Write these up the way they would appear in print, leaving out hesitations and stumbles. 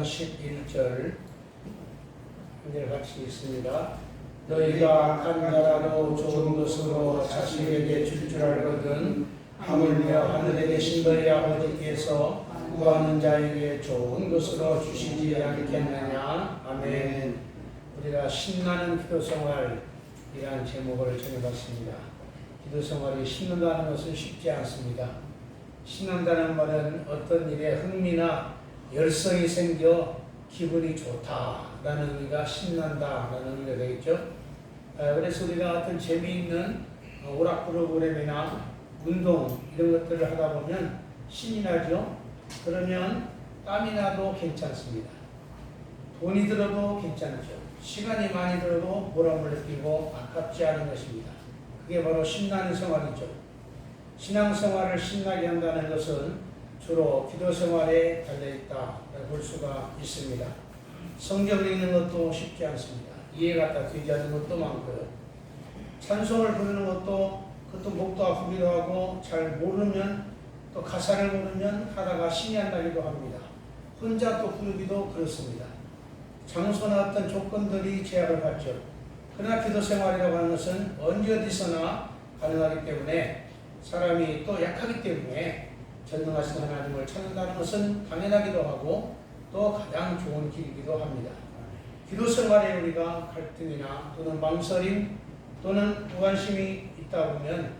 11절 이제 같이 있습니다. 너희가 악한 나라로 좋은 것으로 자식에게 줄 줄 알거든 하물며 하늘에 계신 너희 아버지께서 구하는 자에게 좋은 것으로 주시지 않겠느냐. 아멘. 우리가 신나는 기도 생활이라는 제목을 정해봤습니다. 기도 생활이 신는다는 것은 쉽지 않습니다. 신는다는 말은 어떤 일에 흥미나 열성이 생겨 기분이 좋다라는 의미가 신난다라는 의미가 되겠죠. 그래서 우리가 어떤 재미있는 오락 프로그램이나 운동 이런 것들을 하다 보면 신이 나죠. 그러면 땀이 나도 괜찮습니다. 돈이 들어도 괜찮죠. 시간이 많이 들어도 보람을 느끼고 아깝지 않은 것입니다. 그게 바로 신나는 생활이죠. 신앙생활을 신나게 한다는 것은 주로 기도 생활에 달려있다 볼 수가 있습니다. 성경 읽는 것도 쉽지 않습니다. 이해가 다 되지 않는 것도 많고요. 찬송을 부르는 것도 그것도 목도 아프기도 하고 잘 모르면 또 가사를 모르면 하다가 신이 안 나기도 합니다. 혼자 또 부르기도 그렇습니다. 장소나 어떤 조건들이 제약을 받죠. 그러나 기도 생활이라고 하는 것은 언제 어디서나 가능하기 때문에 사람이 또 약하기 때문에 전능하신 하나님을 찾는다는 것은 당연하기도 하고 또 가장 좋은 길이기도 합니다. 기도 생활에 우리가 갈등이나 또는 망설임 또는 무관심이 있다 보면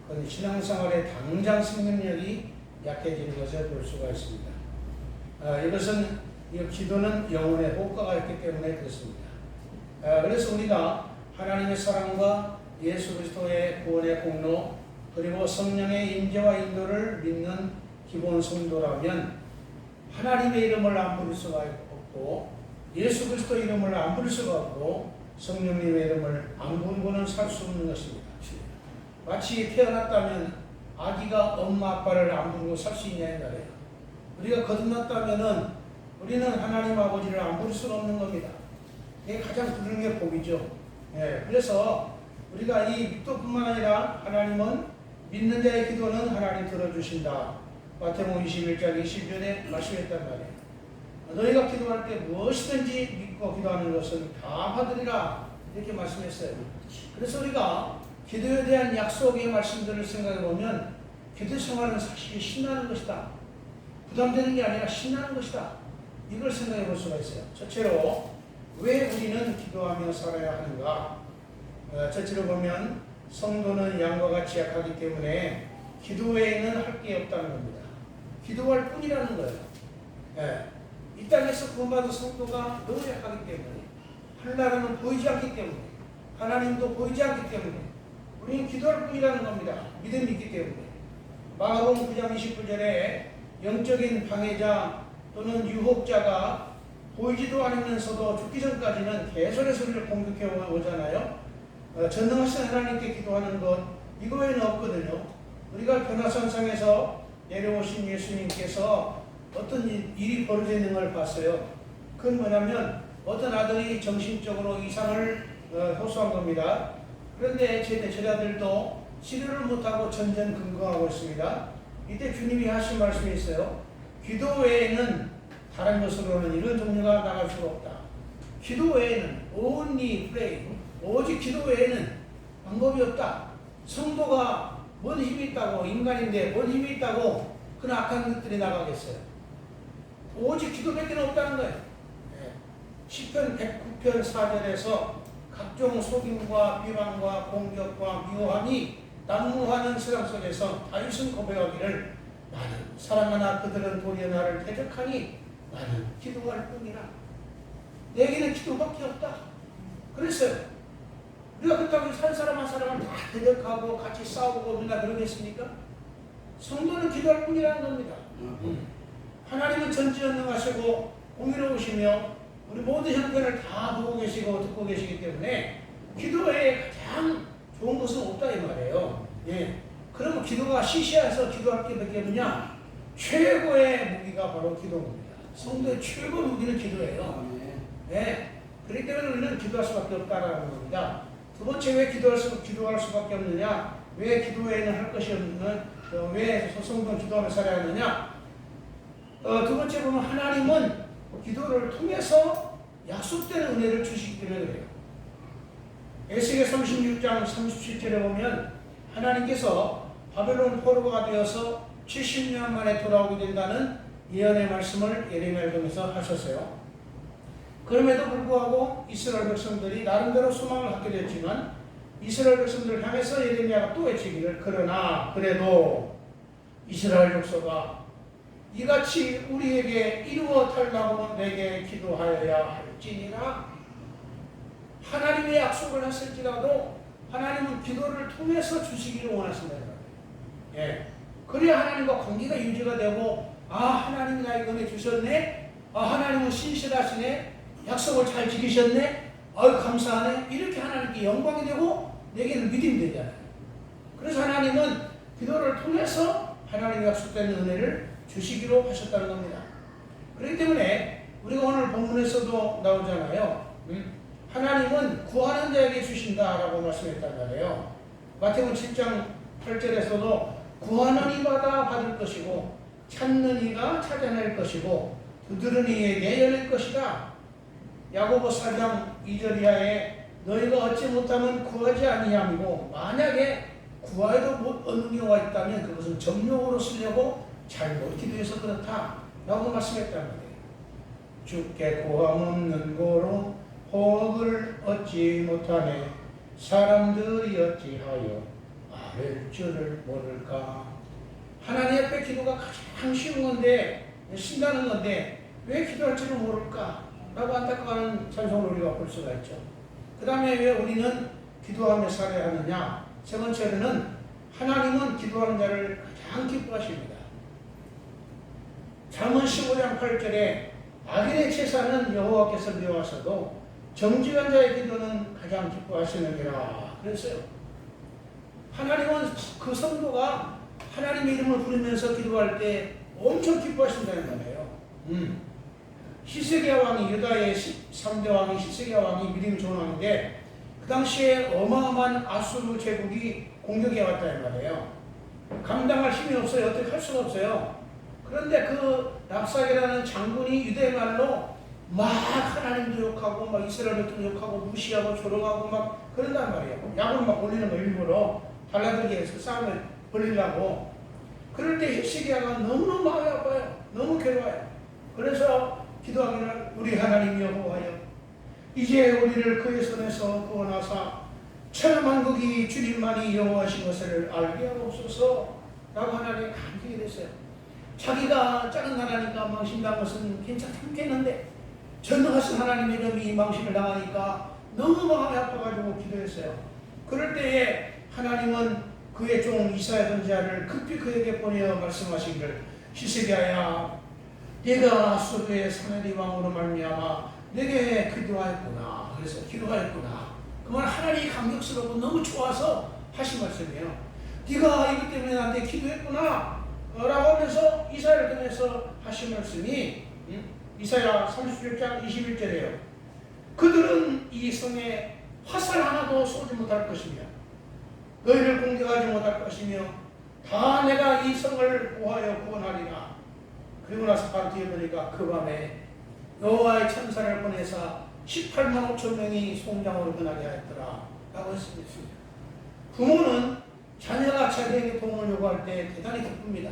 그건 신앙생활의 당장 생명력이 약해지는 것을 볼 수가 있습니다. 이것은 기도는 영혼의 효과가 있기 때문에 그렇습니다. 그래서 우리가 하나님의 사랑과 예수 그리스도의 구원의 공로 그리고 성령의 임재와 인도를 믿는 기본 성도라면 하나님의 이름을 안 부를 수가 없고 예수 그리스도 이름을 안 부를 수가 없고 성령님의 이름을 안 부르고는 살 수 없는 것입니다. 마치 태어났다면 아기가 엄마 아빠를 안 부르고 살 수 있냐 이 말이에요. 우리가 거듭났다면은 우리는 하나님 아버지를 안 부를 수는 없는 겁니다. 이게 가장 부르는 게 복이죠. 그래서 우리가 이 믿도뿐만 아니라 하나님은 믿는 자의 기도는 하나님 들어주신다. 마태복음 21장 20절에 말씀했단 말이에요. 너희가 기도할 때 무엇이든지 믿고 기도하는 것은 다 받으리라 이렇게 말씀했어요. 그래서 우리가 기도에 대한 약속의 말씀들을 생각해 보면 기도 생활은 사실 신나는 것이다. 부담되는 게 아니라 신나는 것이다. 이걸 생각해 볼 수가 있어요. 첫째로 왜 우리는 기도하며 살아야 하는가? 첫째로 보면 성도는 양과 같이 약하기 때문에 기도 외에는 할 게 없다는 겁니다. 기도할 뿐이라는 거예요. 이 땅에서 구원받은 성도가 너무 약하기 때문에 하나님은 보이지 않기 때문에 하나님도 보이지 않기 때문에 우리는 기도할 뿐이라는 겁니다. 믿음이 있기 때문에 마가복음 9장 29절에 영적인 방해자 또는 유혹자가 보이지도 않으면서도 죽기 전까지는 개선의 소리를 공격해 오잖아요. 전능하신 하나님께 기도하는 것 이거 외에는 없거든요. 우리가 변화선상에서 내려오신 예수님께서 어떤 일이 벌어지는 걸 봤어요. 그건 뭐냐면 어떤 아들이 정신적으로 이상을 호소한 겁니다. 그런데 제자들도 치료를 못하고 전전긍긍하고 있습니다. 이때 주님이 하신 말씀이 있어요. 기도 외에는 다른 것으로는 이런 종류가 나갈 수가 없다. 기도 외에는 only pray 오직 기도 외에는 방법이 없다. 성도가 뭔 힘이 있다고 인간인데 뭔 힘이 있다고 그런 악한 것들이 나가겠어요. 오직 기도밖에 없다는 거예요. 시편 109편 4절에서 각종 속임과 비방과 공격과 미워함이 난무하는 세상 속에서 다윗은 고백하기를 나는 사랑하나 그들은 도리어 나를 대적하니 나는 기도할 뿐이라. 내게는 기도밖에 없다. 그랬어요. 우리가 그렇다고 한 사람 한 사람을 다 대적하고 같이 싸우고 맨날 그러겠습니까? 성도는 기도할 뿐이라는 겁니다. 하나님은 전지전능하시고 공의로우시며 우리 모든 형편을 다 보고 계시고 듣고 계시기 때문에 기도에 가장 좋은 것은 없다 이 말이에요. 그러면 기도가 시시해서 기도할 게 몇 개 없느냐? 최고의 무기가 바로 기도입니다. 성도의 최고 무기는 기도예요. 그렇기 때문에 우리는 기도할 수밖에 없다라는 겁니다. 두 번째 왜 기도할 수밖에 없느냐? 왜 기도 외에는 할 것이 없는 왜 성도는 기도하며 살아야 하느냐? 두 번째 보면 하나님은 기도를 통해서 약속된 은혜를 주시기 때문에 그래요. 에스겔 36장 37절에 보면 하나님께서 바벨론 포로가 되어서 70년 만에 돌아오게 된다는 예언의 말씀을 예레미야를 통해서 하셨어요. 그럼에도 불구하고 이스라엘 백성들이 나름대로 소망을 갖게 됐지만 이스라엘 백성들을 향해서 예레미야가 또 외치기를 그러나 그래도 이스라엘 족속아 이같이 우리에게 이루어 달라고 내게 기도하여야 할지니라. 하나님의 약속을 했을지라도 하나님은 기도를 통해서 주시기를 원하신다는 거예요. 예. 그래야 하나님과 관계가 유지가 되고 하나님이 나에게 은혜 주셨네. 하나님은 신실하시네. 약속을 잘 지키셨네. 감사하네. 이렇게 하나님께 영광이 되고 내게는 믿음이 되잖아요. 그래서 하나님은 기도를 통해서 하나님의 약속된 은혜를 주시기로 하셨다는 겁니다. 그렇기 때문에 우리가 오늘 본문에서도 나오잖아요. 하나님은 구하는 자에게 주신다라고 말씀했단 말이에요. 마태복음 7장 8절에서도 구하는 이마다 받을 것이고 찾는 이가 찾아낼 것이고 두드리는 이에게 열릴 것이다. 야고보 4장 2절 이하에 너희가 얻지 못하면 구하지 아니함이고 만약에 구하여도 못 얻는 경우가 있다면 그것은 정욕으로 쓰려고 잘못 기도해서 그렇다 라고 말씀했단 말이에요. 주께 구함 없는 고로 복을 얻지 못하네 사람들이 어찌하여 아뢰 줄을 모를까. 하나님 앞에 기도가 가장 쉬운 건데 신나는 건데 왜 기도할 줄을 모를까 라고 안타까워하는 찬송을 우리가 볼 수가 있죠. 그 다음에 왜 우리는 기도하며 살아야 하느냐. 세 번째로는 하나님은 기도하는 자를 가장 기뻐하십니다. 잠언 15장 8절에 악인의 제사는 여호와께서 미워하셔도 정직한 자의 기도는 가장 기뻐하시느니라 그랬어요. 하나님은 그 성도가 하나님의 이름을 부르면서 기도할 때 엄청 기뻐하신다는 거예요. 히스기야 왕이 유다의 13대 왕이 히스기야 왕이 믿음이 좋은 왕인데 그 당시에 어마어마한 아수르 제국이 공격해 왔다는 말이에요. 감당할 힘이 없어요. 어떻게 할 수가 없어요. 그런데 그 랍사게라는 장군이 유대 말로 막 하나님도 욕하고 막 이스라엘도 욕하고 무시하고 조롱하고 막 그런단 말이에요. 약을 막 올리는 거 일부러 달라들게 해서 싸움을 벌리려고. 그럴 때 히스기야가 너무너무 마음이 아파요. 너무 괴로워요. 그래서 기도하기를 우리 하나님 여호와여 이제 우리를 그의 손에서 구원하사 천하만국이 주님만이 여호와신 것을 알게 하옵소서 라고 하나님이 간증이 됐어요. 자기가 작은 나라니까 망신당한 것은 괜찮겠는데 전능하신 하나님의 이름이 망신을 당하니까 너무 마음이 아파가지고 기도했어요. 그럴 때에 하나님은 그의 종 이사야 선지자를 급히 그에게 보내어 말씀하시기를 히스기야야 네가 아수르의 사메리 왕으로 말미암아 내게 기도하였구나. 그래서 기도하였구나. 그 말 하나님이 감격스럽고 너무 좋아서 하신 말씀이에요. 네가 이것 때문에 나한테 기도했구나 라고 하면서 이사야를 통해서 하신 말씀이 이사야 37장 21절이에요. 그들은 이 성에 화살 하나도 쏘지 못할 것이며 너희를 공격하지 못할 것이며 다 내가 이 성을 보하여 구원하리라. 그리고 나서 바로 뒤에 보니까 그 밤에 여호와의 천사를 보내사 18만 5천 명이 송장으로 변하게 하였더라 라고 했습니다. 부모는 자녀가 자기에게 도움을 요구할 때 대단히 기쁩니다.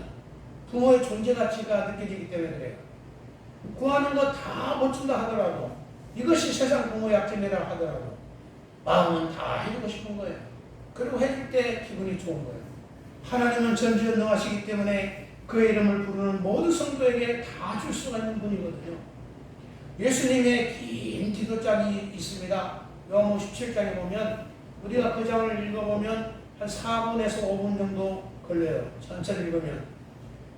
부모의 존재 가치가 느껴지기 때문에 그래요. 구하는 거 다 못 준다 하더라도 이것이 세상 부모의 약점이라 하더라도 마음은 다 해주고 싶은 거예요. 그리고 해줄 때 기분이 좋은 거예요. 하나님은 전지전능하시기 때문에 그의 이름을 부르는 모든 성도에게 다 줄 수가 있는 분이거든요. 예수님의 긴 기도장이 있습니다. 요한복음 17장에 보면 우리가 그 장을 읽어보면 한 4분에서 5분 정도 걸려요. 천천히 읽으면.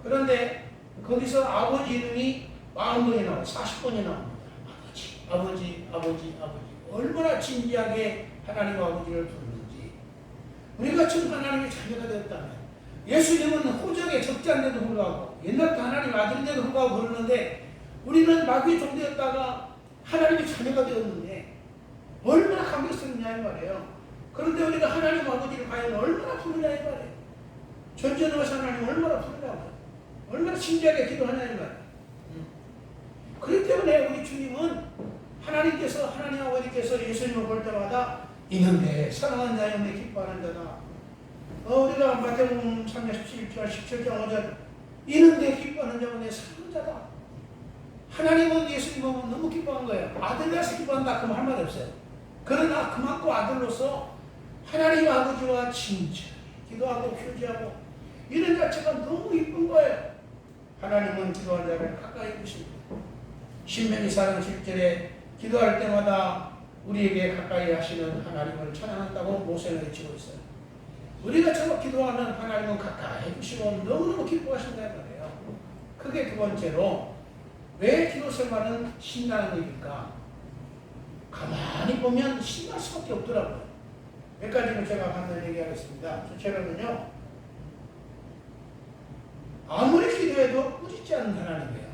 그런데 거기서 아버지 이름이 40번이 나와요. 40번이 나옵니다. 아버지. 얼마나 진지하게 하나님 아버지를 부르는지. 우리가 지금 하나님의 자녀가 되었다면 예수님은 호적에 적지 않은데도 불구하고 옛날부터 하나님 아들인데도 불구하고 부르는데 우리는 마귀의 종되었다가 하나님의 자녀가 되었는데 얼마나 감격스럽냐 이 말이에요. 그런데 우리가 하나님 아버지를 과연 얼마나 부르냐 이 말이에요. 전전능하신 하나님 얼마나 부르냐고요. 얼마나 진지하게 기도하냐 이 말이에요. 그렇기 때문에 우리 주님은 하나님 아버지께서 예수님을 볼 때마다 있는데 사랑하는 자였는데 기뻐하는 자다. 우리가 마태복음 3장 17절 17장 5절 이는데 기뻐하는 자가 내 사랑하는 자다. 하나님은 예수님 보면 너무 기뻐한 거예요. 아들이라서 기뻐한다 그럼 할 말 없어요. 그러나 그만큼 아들로서 하나님 아버지와 친밀히 기도하고 교제하고 이런 자체가 너무 이쁜 거예요. 하나님은 기도한 자를 가까이 두십니다. 신명기 4장 7절에 기도할 때마다 우리에게 가까이 하시는 하나님을 찬양한다고 모세는 외치고 있어요. 우리가 저렇게 기도하면 하나님은 가까이 해주시고 너무너무 기뻐하신다는 거예요. 그게 두 번째로 왜 기도 생활은 신나는 일일까? 가만히 보면 신날 수밖에 없더라고요. 몇 가지는 제가 한번 얘기하겠습니다. 첫째로는요, 아무리 기도해도 꾸짖지 않는 하나님이에요.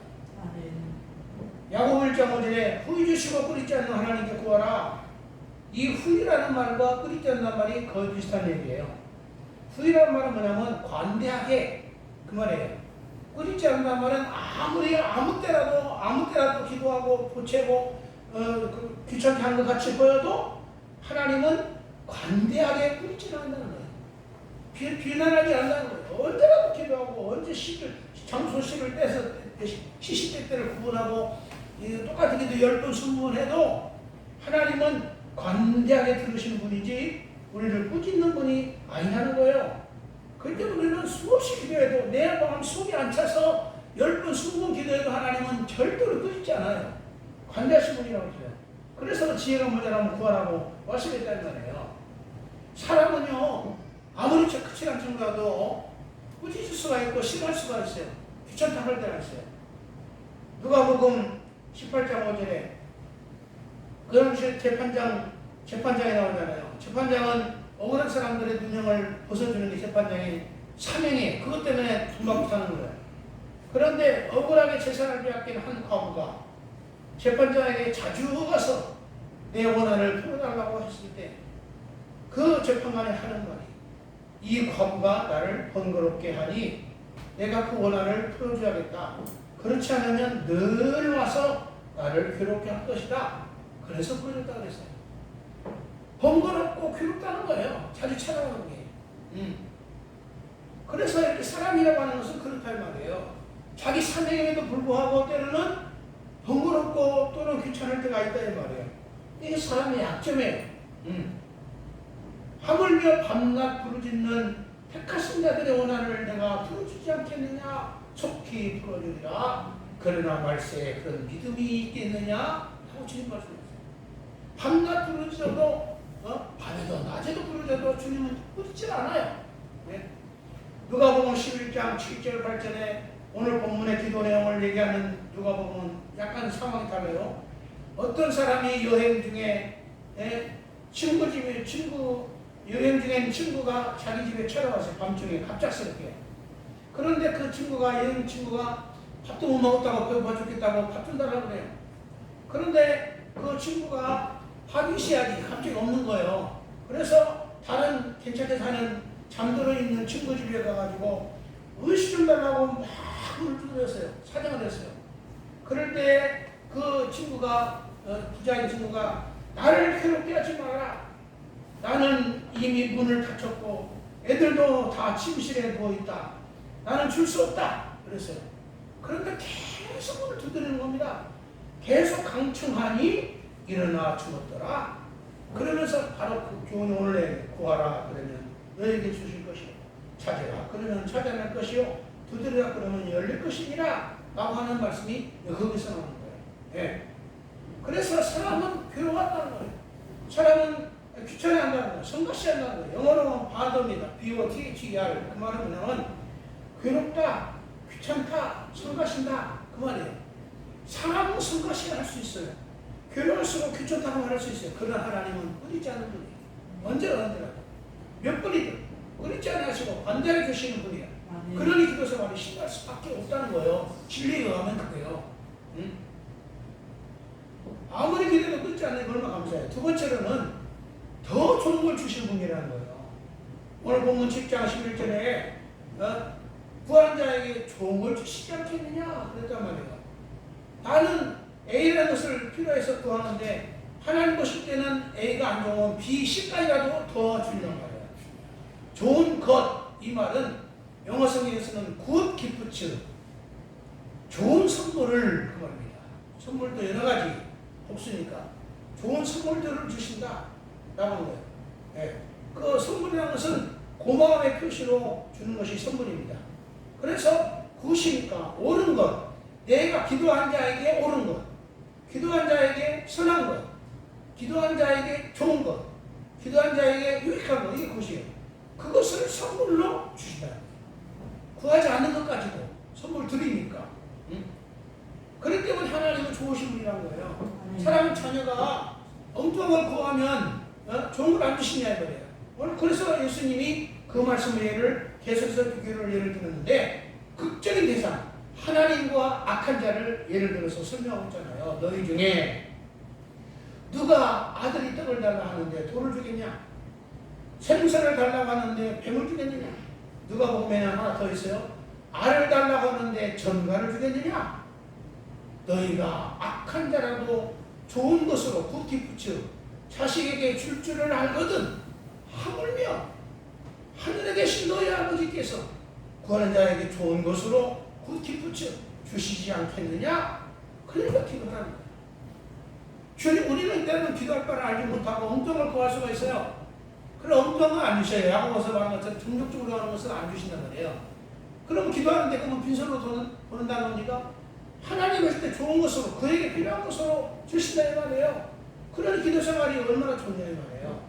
야고보 1장 5절에 후히 주시고 꾸짖지 않는 하나님께 구하라. 이 후히라는 말과 꾸짖지 않는 말이 거의 비슷한 얘기예요. 후히라는 말은 뭐냐면 관대하게 그 말이에요. 꾸짖지 않는 말은 아무 때라도 기도하고 보채고 귀찮게 하는 것 같이 보여도 하나님은 관대하게 꾸짖지는 않는다는 거예요. 비난하지 않는다는 거예요. 언제라도 기도하고 언제 장소식을 떼서 시시때때를 구분하고 똑같은 기도 10번 20번 해도 하나님은 관대하게 들으시는 분이지 우리를 꾸짖는 분이 아니라는 거예요. 그렇기 때문에 우리는 수없이 기도해도 내 마음 속이 안 차서 10번 20번 기도해도 하나님은 절대로 꾸짖지 않아요. 관대하신 분이라고 해요. 그래서 지혜가 모자라면 구하라고 말씀했다는 거예요. 사람은요 아무리 끝이란 친구라도 꾸짖을 수가 있고 싫어할 수가 있어요. 귀찮다 할 때가 있어요. 누가복음 18장 5절에 그런 재판장에 나오잖아요. 재판장은 억울한 사람들의 누명을 벗어주는 게 재판장의 사명이에요. 그것 때문에 돈 받고 사는 거예요. 그런데 억울하게 재산을 빼앗긴 한 과부가 재판장에게 자주 가서 내 원한을 풀어달라고 했을 때 그 재판관이 하는 말이 이 과부가 나를 번거롭게 하니 내가 그 원한을 풀어줘야겠다. 그렇지 않으면 늘 와서 나를 괴롭게 할 것이다. 그래서 풀어줬다 그랬어요. 번거롭고 괴롭다는 거예요. 자주 찾아가는 게. 그래서 이렇게 사람이라고 하는 것은 그렇단 말이에요. 자기 사명에도 불구하고 때로는 번거롭고 또는 귀찮을 때가 있다 이 말이에요. 이게 사람의 약점이에요. 하물며 밤낮 부르짖는 택하신 자들의 원한을 내가 풀어주지 않겠느냐? 속히 풀어주리라. 그러나 말세에 그런 믿음이 있겠느냐? 하고 주님 말씀하세요. 밤낮 부르짖어도 밤에도 낮에도 부르짖어도 주님은 꾸짖지 않아요. 네? 누가복음 11장 7절 8절에 오늘 본문의 기도 내용을 얘기하는 누가복음은 약간 상황이 달라요. 어떤 사람이 여행 중에 여행 중에 친구가 자기 집에 찾아왔어요. 밤중에 갑작스럽게. 그런데 그 여행 친구가 밥도 못 먹었다고 배고파 죽겠다고 밥 좀 달라고 그래요. 그런데 그 친구가 밥이 있어야지 갑자기 없는 거예요. 그래서 다른 괜찮게 사는 잠들어 있는 친구 집에 가가지고 의식 좀 달라고 막 물을 두드렸어요. 사정을 했어요. 그럴 때 그 친구가 부자인 친구가 나를 괴롭게 하지 마라. 나는 이미 문을 닫혔고 애들도 다 침실에 누워있다. 나는 줄 수 없다. 그랬어요. 그런데 계속 문을 두드리는 겁니다. 계속 강청하니 일어나 죽었더라. 그러면서 바로 그 교훈이 오늘 구하라 그러면 너에게 주실 것이요. 찾으라 그러면 찾아낼 것이요. 두드리라 그러면 열릴 것이니라 라고 하는 말씀이 거기서 나오는 거예요. 예. 그래서 사람은 괴로웠다는 거예요. 사람은 귀찮아한다는 거예요. 성가시한다는 거예요. 영어로는 bothe입니다. B-O-T-H-E-R. 그 말은 뭐냐면 괴롭다, 귀찮다, 성가신다 그 말이에요. 사람은 성가시할 수 있어요. 괴로울수록 귀찮다고 말할 수 있어요. 그러나 하나님은 끊이지 않는 분이에요. 언제라도 몇 번이든 끊이지 않으시고 반대로 주시는 분이에요. 그러니 기도서 말이 신날 수밖에 없다는 거예요. 진리에 의하면 그거예요. 아무리 기도도 끊지 않는 게 얼마나 감사해요. 두 번째로는 더 좋은 걸 주시는 분이라는 거예요. 오늘 본문 10장 11절에 구한 자에게 좋은 걸 주시지 않겠느냐 그랬단 말이에요. 나는 A라는 것을 필요해서 구하는데 하나님 보실 때는 A가 안 좋으면 B, C까지라도 더 준단 말이에요. 좋은 것, 이 말은 영어 성경에서는 good gift, 좋은 선물을 그 말입니다. 선물도 여러 가지 없으니까 좋은 선물들을 주신다 라는 거예요. 네. 그 선물이라는 것은 고마움의 표시로 주는 것이 선물입니다. 그래서 굿이니까 옳은 것, 내가 기도한 자에게 옳은 것, 기도한 자에게 선한 것, 기도한 자에게 좋은 것, 기도한 자에게 유익한 것, 이게 굿이에요. 그것을 선물로 주신다. 구하지 않는 것 가지고 선물 드리니까. 그렇기 때문에 하나님은 좋으신 분이란 거예요. 사람은 자녀가 엉뚱한 걸 구하면 좋은 걸 안 주시냐 이거예요. 오늘 그래서 예수님이 그 말씀의 예를 계속해서 비교를 예를 들었는데 극적인 대상 하나님과 악한 자를 예를 들어서 설명하고 있잖아요. 너희 중에 누가 아들이 떡을 달라 하는데 돌을 주겠냐? 생선을 달라고 하는데 뱀을 주겠느냐? 누가 보면 하나 더 있어요. 알을 달라고 하는데 전갈을 주겠느냐? 너희가 악한 자라도 좋은 것으로 굿기프츠 자식에게 줄 줄을 알거든 하물며 하늘에 계신 너희 아버지께서 구하는 자에게 좋은 것으로 굿기프츠 주시지 않겠느냐? 그러니까 기도하는 거예요. 주님, 우리는 때로는 기도할 바를 알지 못하고 엉뚱한 걸 구할 수가 있어요. 그럼 엉뚱한 건 안 주셔요. 야고보서 말한 것처럼 중독적으로 하는 것은 안 주신단 말이에요. 그럼 기도하는데 그러면 빈손으로 보낸다는 겁니까? 하나님 하실 때 좋은 것으로 그에게 필요한 것으로 주신다 이 말이에요. 그런 기도 생활이 얼마나 좋냐 이 말이에요.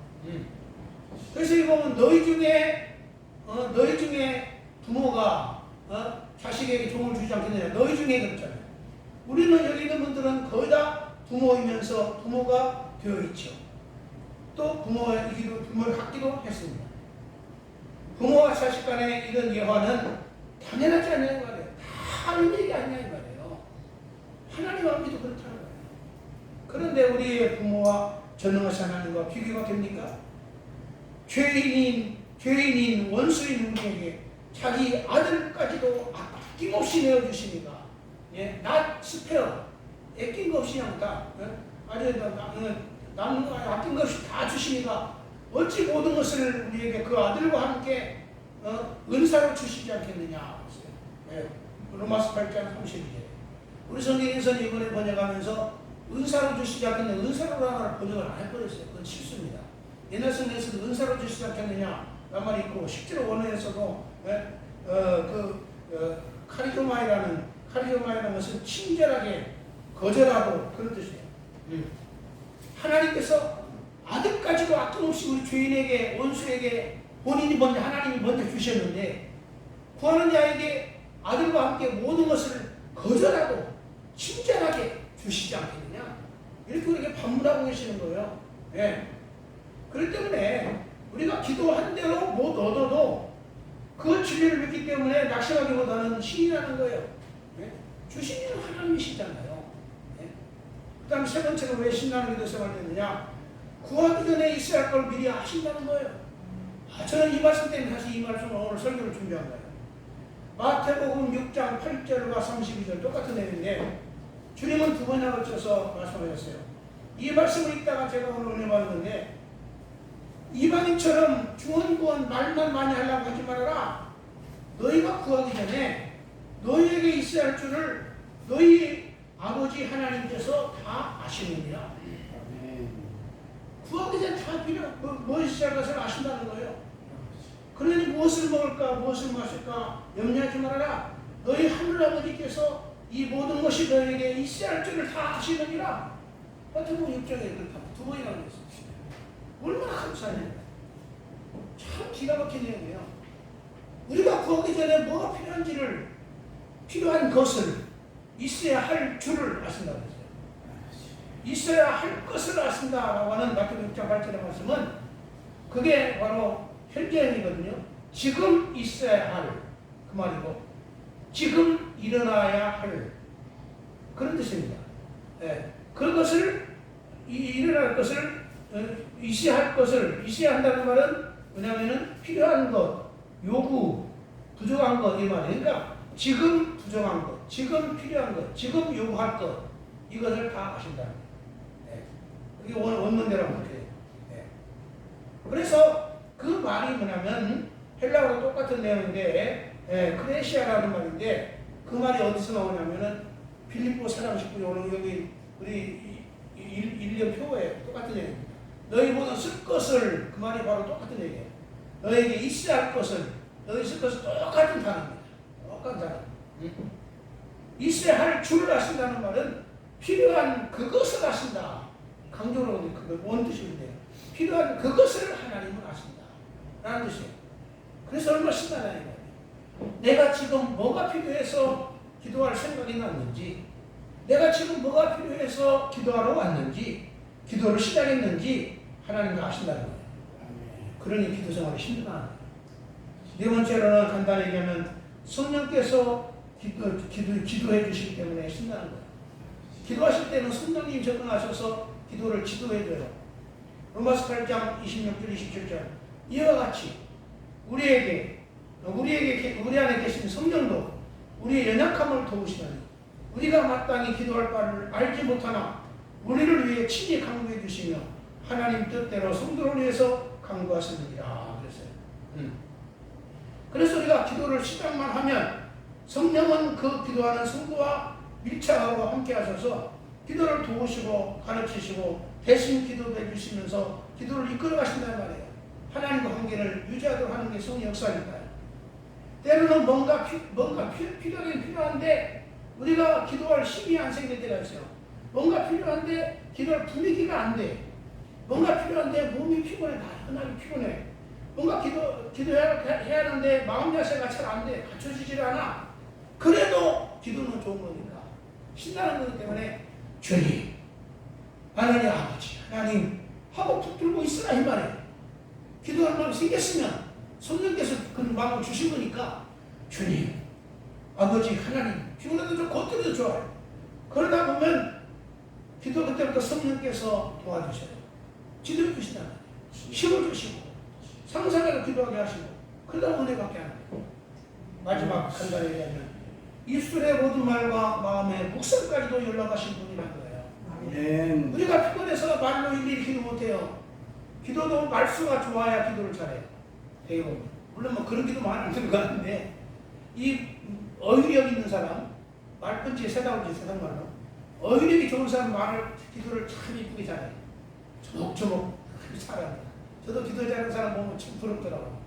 그래서 이 보면 너희 중에 부모가 자식에게 종을 주지 않겠느냐. 너희 중에 그렇잖아요. 우리는 여기 있는 분들은 거의 다 부모이면서 부모가 되어 있죠. 또 부모를 갖기도 했습니다. 부모와 자식 간의 이런 예화는 당연하지 않냐 이 말이에요. 다 하는 얘기 아니냐 이 말이에요. 하나님 아버지도 그렇다는 거예요. 그런데 우리의 부모와 전능하신 하나님과 비교가 됩니까? 죄인인 원수인 우리에게 자기 아들까지도 아낌없이 내어주시니까, 예? 나 스페어, 아낀 거 없이 그냥 다, 남는 거 아낀 거 없이 다 주시니까 어찌 모든 것을 우리에게 그 아들과 함께 은사로 주시지 않겠느냐. 예. 로마서 8장 32절. 우리 성경에서는 이번에 번역하면서 은사로 주시지 않겠느냐, 은사로라는 번역을 안 해버렸어요. 그건 실수입니다. 옛날 성경에서도 은사로 주시지 않겠느냐 라는 말이 있고, 실제로 원어에서도 카리조마이라는 것은 친절하게 거절하고 그런 뜻이에요. 하나님께서 아들까지도 아낌없이 우리 죄인에게, 원수에게 하나님이 먼저 주셨는데 구하는 자에게 아들과 함께 모든 것을 거절하고 친절하게 주시지 않겠느냐, 이렇게 우리에게 반문하고 계시는 거예요. 예. 그렇기 때문에 우리가 기도한 대로 못 얻어도 그 진리를 믿기 때문에 낙심하기보다는 신이 나는 거예요. 예? 주신 이는 하나님이시잖아요. 예? 그 다음 세 번째로 왜 신나는 기도 생활이 되느냐, 구하기 전에 있어야 할 걸 미리 아신다는 거예요. 저는 이 말씀 때문에 다시 이 말씀을 오늘 설교를 준비한 거예요. 마태복음 6장 8절과 32절 똑같은 내용인데 주님은 두 번이나 걸쳐서 말씀하셨어요. 이 말씀을 읽다가 제가 오늘 은혜 받았는데, 이방인처럼 주원구원 말만 많이 하려고 하지 말아라. 너희가 구하기 전에 너희에게 있어야 할 줄을 너희 아버지 하나님께서 다 아시느니라. 구하기 전에 다 무엇이 할 것을 아신다는 거예요. 그러니 무엇을 먹을까, 무엇을 마실까 염려하지 말아라. 너희 하늘아버지께서 이 모든 것이 너희에게 있어야 할 줄을 다 아시느니라. 마태복음 6장에 그렇다고 두 번이나 그랬어요. 얼마나 감사해요. 참 기가 막힌 내용이에요. 우리가 구하기 전에 뭐가 필요한지를, 필요한 것을, 있어야 할 줄을 아신다고 했어요. 있어야 할 것을 아신다라고 하는 마태복음 6장 8절의 말씀은 그게 바로 현재형이거든요. 지금 있어야 할 그 말이고, 지금 일어나야 할 그런 뜻입니다. 예. 그것을 일어날 것을, 있어야 할 것을, 있어야 한다는 말은 뭐냐면은 필요한 것, 요구, 부족한 것 이 말이에요. 그러니까 지금 부족한 것, 지금 필요한 것, 지금 요구할 것, 이것을 다 아신다는 거예요. 그게 원문대로 그렇게 돼요. 그래서 그 말이 뭐냐면 헬라어로 똑같은 내용인데 크레시아라는 말인데 그 말이 어디서 나오냐면은 빌립보 4장 19절 여기 우리 일련 표에 똑같은 얘기입니다. 너희 모두 쓸 것을 그 말이 바로 똑같은 얘기예요. 너에게 있어야 할 것을 너희 쓸 것을 똑같은 단어입니다. 똑같은 단어. 있어야 할 줄을 아신다는 말은 필요한 그것을 아신다. 강조로 그 원뜻인데 필요한 그것을 하나님은 아신다. 라는 뜻이에요. 그래서 얼마나 신나냐 이거예요. 내가 지금 뭐가 필요해서 기도할 생각이 났는지, 내가 지금 뭐가 필요해서 기도하러 왔는지, 기도를 시작했는지 하나님도 아신다는 거예요. 그러니 기도 생활이 힘들어하는 거예요. 네 번째로는 간단히 얘기하면 성령께서 기도해 주시기 때문에 신나는 거예요. 기도하실 때는 성령님 접근하셔서 기도를 지도해줘요. 로마서 8장 26절 27절 이와 같이 우리 안에 계신 성령도 우리의 연약함을 도우시나니 우리가 마땅히 기도할 바를 알지 못하나 우리를 위해 친히 강구해 주시며 하나님 뜻대로 성도를 위해서 강구하시느니라 그랬어요. 그래서 우리가 기도를 시작만 하면 성령은 그 기도하는 성도와 밀착하고 함께 하셔서 기도를 도우시고 가르치시고 대신 기도해 주시면서 기도를 이끌어 가신다는 말이에요. 하나님과 관계를 유지하도록 하는 게 성의 역사니까요. 때로는 뭔가 필요하긴 필요한데 우리가 기도할 힘이 안 생길 때가 있어요. 뭔가 필요한데 기도할 분위기가 안 돼. 뭔가 필요한데 몸이 피곤해. 나른하게 피곤해. 뭔가 기도해야 하는데 마음 자세가 잘 안 돼. 갖춰지질 않아. 그래도 기도는 좋은 거니까 신나는 거기 때문에 주님, 하나님 아버지, 하나님 하고 붙들고 있으라 이 말이에요. 기도할 마음이 생겼으면 성령께서 그 마음을 주신 거니까 주님, 아버지, 하나님 피곤해도 좀 겉들여도 좋아요. 그러다 보면 기도 그때부터 성령께서 도와주셔요. 지도해 주신다. 힘을 주시고 상상해서 기도하게 하시고 그러다 은혜 받게 하는 거예요. 마지막 간단히 얘기하면 입술의 모든 말과 마음의 묵상까지도 연락하신 분이라는 거예요. 아멘. 우리가 피곤해서 말로 일일이 기도 못해요. 기도도 말수가 좋아야 기도를 잘해요. 대부분. 물론 뭐 그런 기도 많이 하는 것 같은데 이 어휘력 있는 사람, 말펀치에 세다운지 세상말로 어휘력이 좋은 사람 기도를 참 이쁘게 잘해요. 조목조목 잘합니다. 저도 기도 잘하는 사람 보면 참 부럽더라고요.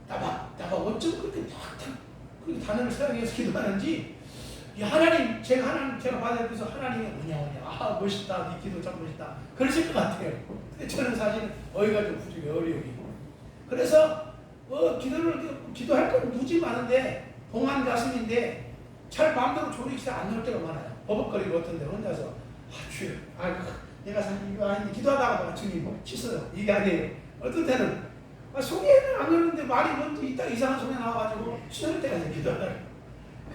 나봐 어쩜 그렇게 탁탁 그렇게 단어를 사용해서 기도하는지 제가 받아들여서 하나님이 뭐냐 멋있다 네 기도 참 멋있다 그러실 것 같아요. 근데 저는 사실 어휘가 좀 부족해요. 어휘력이. 그래서 기도할 건 무지 많은데 봉한 가슴인데 잘 마음대로 조리지 안 나올 때가 많아요. 버벅거리고 어떤 데 혼자서 주여 내가 사실 이거 아닌데 기도하다가 주님 씻어요. 이게 아니에요. 어떤 때는 소리는 안 나는데 말이 먼저 이상한 소리 나와가지고 신을 때가 있어요. 기도하다가.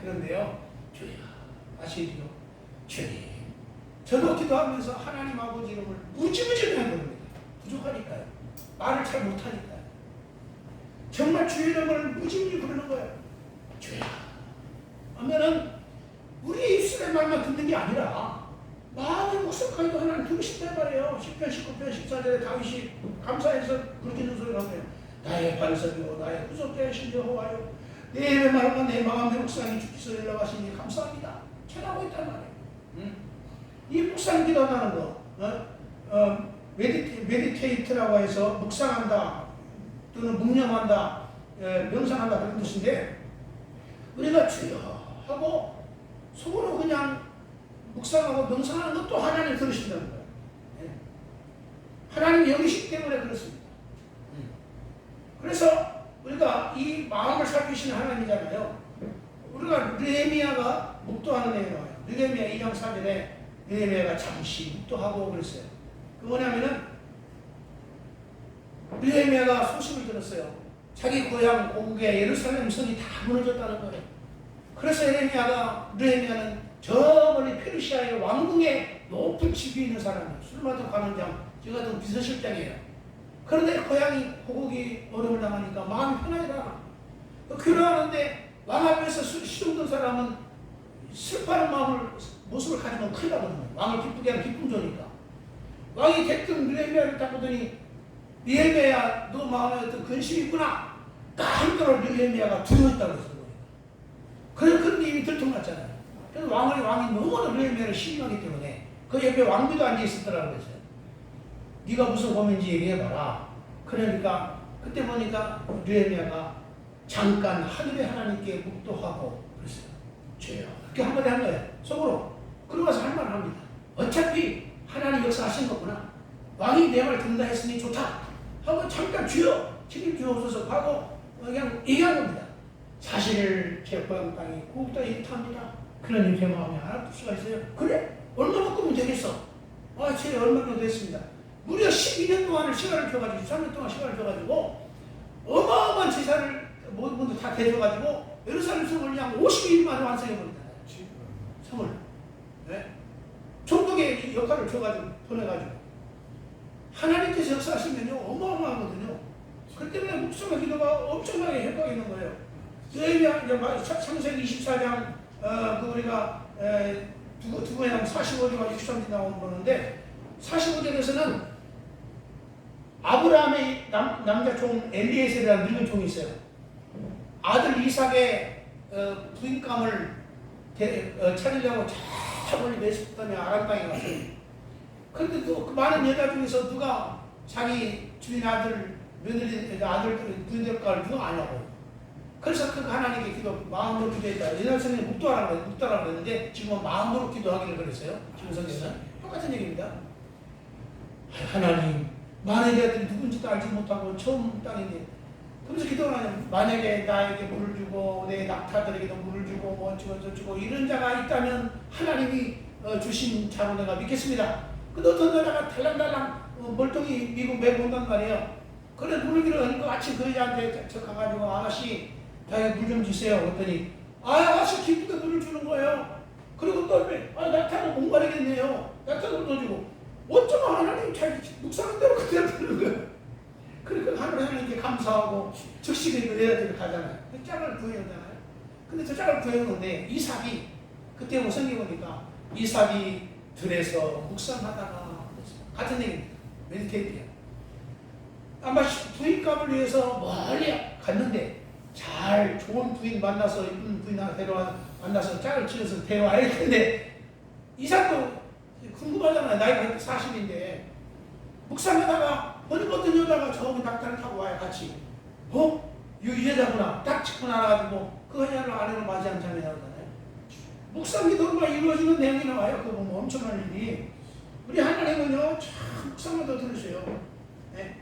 그런데요, 주여, 아시죠? 주님. 저도 기도하면서 하나님 아버지 이름을 무지무지 부르는 겁니다. 부족하니까요. 말을 잘 못하니까요. 정말 주의 이름을 무지무지 부르는 거예요. 주여. 하면은 우리 입술의 말만 듣는 게 아니라 마음의 목소리까지도 하나님 들으신단 말이에요. 10편, 19편, 14절에 다윗이 감사해서 그렇게 있는 소리가 나오네요. 나의 반석이요 나의 구속자의 여호와여 내 입의 말과 내 마음의 묵상이 주께서 연락하시니 감사합니다. 전하고 있단 말이에요. 이 묵상 기도하는 거 메디테이트라고 해서 묵상한다 또는 묵념한다 명상한다 그런 뜻인데 우리가 주여 하고 속으로 그냥 묵상하고 명상하는 것도 하나님 들으신다는 거예요. 하나님 여기시기 때문에 그렇습니다. 그래서 우리가 이 마음을 살피시는 하나님이잖아요. 우리가 느헤미야가 묵도하는 내용이 나와요. 느헤미야 2장 4절에 느헤미야가 잠시 묵도하고 그랬어요. 그 뭐냐면은 느헤미야가 소식을 들었어요. 자기 고향 고국의 예루살렘 성이 다 무너졌다는 거예요. 그래서 느헤미야는 저 멀리 페르시아의 왕궁에 높은 집이 있는 사람이에요. 술 마시러 가는 장, 저 같은 비서실장이에요. 그런데 고향이 고국이 어려움을 당하니까 마음이 편하지 않아. 교류하는데 왕 앞에서 시종든 사람은 슬퍼하는 모습을 가지면 큰일 나거든요. 왕을 기쁘게 하는 기쁨 조니까. 왕이 대뜸 느헤미야를 딱 보더니 느헤미야 너 마음에 어떤 근심이 있구나. 깜짝으로 느헤미야가 두려웠다고 했어요. 그런데 이미 들통났잖아요. 그래서 왕이 너무나 느헤미야를 신임하기 때문에 그 옆에 왕비도 앉아 있었더라고 그랬어요. 네가 무슨 고민인지 얘기해봐라. 그러니까 그때 보니까 느헤미야가 잠깐 하늘의 하나님께 묵도하고 그랬어요. 죄야. 그렇게 한마디 한 거예요. 속으로. 그러고 나서 할 말을 합니다. 어차피 하나님 역사하신 거구나. 왕이 내 말 듣는다 했으니 좋다. 하고 잠깐 주여 책임주옵소서 하고 그냥 얘기한 겁니다. 사실 제 고향 땅이 구국다 이렇답니다. 그러니 제 마음에 알아둘 수가 있어요. 그래? 얼마나 끄면 되겠어? 제 얼마 정도 됐습니다. 무려 12년 동안을 시간을 줘가지고 13년 동안 시간을 줘가지고 어마어마한 제사를 모두 다 대줘가지고 예루살렘 성을 그냥 50일 만에 완성해버린다. 성을. 네? 총독의 역할을 줘가지고 보내가지고 하나님께서 역사하시면요 어마어마하거든요. 그 때문에 묵상의 기도가 엄청나게 효과가 있는 거예요. 창세기 24장 우리가 두 번에 45절과 63절 나오는 거는데 45절에서는 아브라함의 남자 종 엘리에셀이라는 늙은 종이 있어요. 아들 이삭의 부인감을 찾으려고 저 멀리 매수했더니 아람 땅에 갔어요. 그런데 또 그 많은 여자 중에서 누가 자기 주인 아들 며느리 아들 부인될 걸 누가 아냐고. 그래서 그 하나님께 기도 마음으로 기도했다. 옛날 성경에 묵도하라고 그랬는데 지금은 마음으로 기도하기를 그랬어요. 지금 성경은 똑같은 얘기입니다. 하나님 많은 애들이 누군지도 알지 못하고 처음 땅인데 그래서 기도를 하냐면 만약에 나에게 물을 주고 내 낙타들에게도 물을 주고 뭐 저주고 이런 자가 있다면 하나님이 주신 자로 내가 믿겠습니다. 근데 어떤 여자가 달랑달랑 멀뚱이 미고 메고 온단 말이에요. 그래 물을 기로 하니까 아침 그 여자한테 저 가가지고 아가씨 자기 물 좀 주세요. 그랬더니 아가씨 기쁘게 물을 주는 거예요. 그리고 또 낙타도 공부하겠네요. 낙타도 넣어주고 어쩌면 하나님 자기 묵상한 대로 그대로 주는 거예요. 그러니까 하나님께 감사하고 즉시 그리고 내려지러 가잖아요. 그 짝을 구해오잖아요. 근데 저 짝을 구해오는데 이삭이 그때 뭐 성경 보니까 이삭이 들에서 묵상하다가 같은 얘기입니다. 메디테이트야. 아마 부인감을 위해서 멀리 갔는데 잘 좋은 부인 만나서 이쁜 부인 하나 만나서 짝을 치면서 대화할 텐데 이삭도 궁금하잖아요. 나이가 40인데 묵상하다가 어느 어떤 여자가 저기 낙타를 타고 와요. 같이 이 여자구나 딱 짚고 나와가지고 그 여자를 아내를 맞이한 장면이 나오잖아요. 묵상 기도가 이루어지는 내용이 나와요. 그거 보면 엄청난 일이. 우리 하나님은요 참 묵상을 더 들으세요. 네?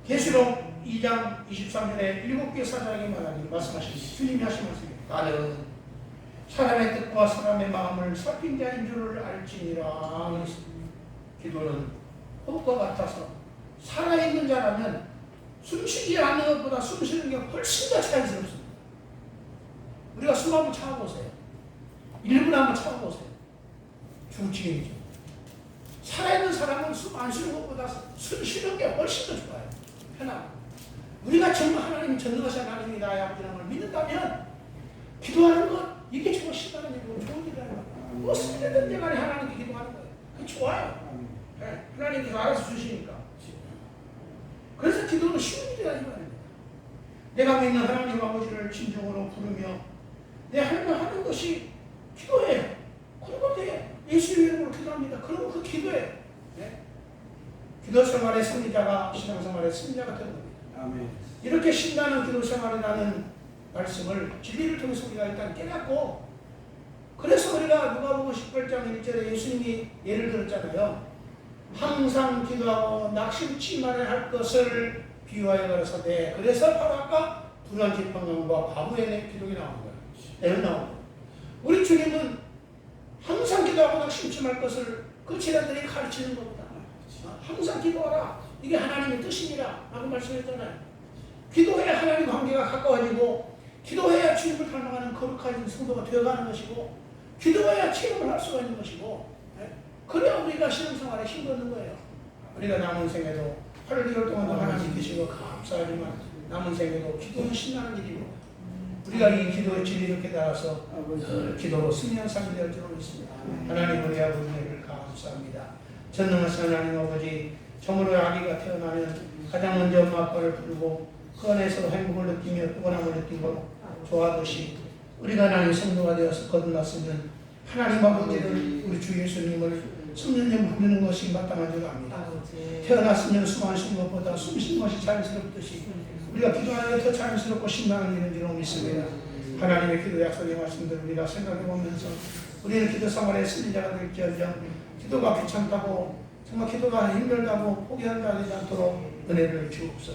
계시록 2장 23절에 7개 사자에게 말씀하십니다. 주님이 하신 말씀입니다. 나는 사람의 뜻과 사람의 마음을 살핀 자인 줄을 알지니라. 기도는 호흡과 같아서 살아있는 자라면 숨쉬지 않는 것보다 숨쉬는 게 훨씬 더 자연스럽습니다. 우리가 숨 한번 참아보세요. 1분 한번 참아보세요. 중증이죠. 살아있는 사람은 숨 안 쉬는 것보다 숨 쉬는 게 훨씬 더 좋아요. 편하고. 우리가 정말 하나님이 전능하신 하나님이 나의 아버지라는 걸 믿는다면 기도하는 것 이게 정말 신나는 일이고 좋은 일이라는 거예요. 무슨 일이든 간에 하나님께 기도하는 거예요. 그게 좋아요. 네, 하나님께서 알아서 주시니까. 그래서 기도는 쉬운 일이 아니고 말입니다. 내가 믿는 하나님 아버지를 진정으로 부르며 내 하나님 하는 것이 기도예요. 그러면 돼. 예수의 이름으로 기도합니다. 그러면 그 기도예요. 네? 기도 생활의 승리자가 신앙생활의 승리자가 되는 겁니다. 아멘. 이렇게 신나는 기도 생활을 하는 말씀을 진리를 통해서 우리가 일단 깨닫고 그래서 우리가 누가복음 18장 1절에 예수님이 예를 들었잖아요. 항상 기도하고 낙심치만을 할 것을 비유하여 가라사대. 그래서 바로 아까 불안 지팡이와 과부의 기록이 나온 거예요. 내용 나온 거예요. 우리 주님은 항상 기도하고 낙심치 말 것을 그 제자들이 가르치는 겁니다. 항상 기도하라. 이게 하나님의 뜻이니라 라고 말씀했잖아요. 기도해야 하나님 관계가 가까워지고 기도해야 주님을 닮아가는 거룩한 성도가 되어가는 것이고 기도해야 체험을 할 수가 있는 것이고 그래야 우리가 신앙생활에 힘받는 거예요. 우리가 남은 생에도 8개월 동안도 하나님 계신 거 감사하지만 남은 생에도 기도는 신나는 일입니다. 우리가 이 기도의 진리를 깨달아서 기도로 승리한 삶이 될 줄 믿습니다. 하나님 우리 아버지를 감사합니다. 전능하신 하나님 아버지, 정으로 아기가 태어나면 가장 먼저 엄마 아빠를 부르고 그 안에서 행복을 느끼며 피곤함을 느끼고 좋아하듯이 우리가 하나님 성도가 되어서 거듭났으면 하나님 아버지를 우리 주 예수님을 성령님 부르는 것이 마땅한 줄 압니다. 태어났으면 숨 안 쉬는 것보다 숨 쉬는 것이 자연스럽듯이 우리가 기도하는 게 더 자연스럽고 신나는 일인 줄 믿습니다. 하나님의 기도 약속의 말씀들을 우리가 생각해 보면서 우리는 기도 생활의 승리자가 될지언정 기도가 귀찮다고 정말 기도가 힘들다고 포기하지 않도록 은혜를 주옵소서.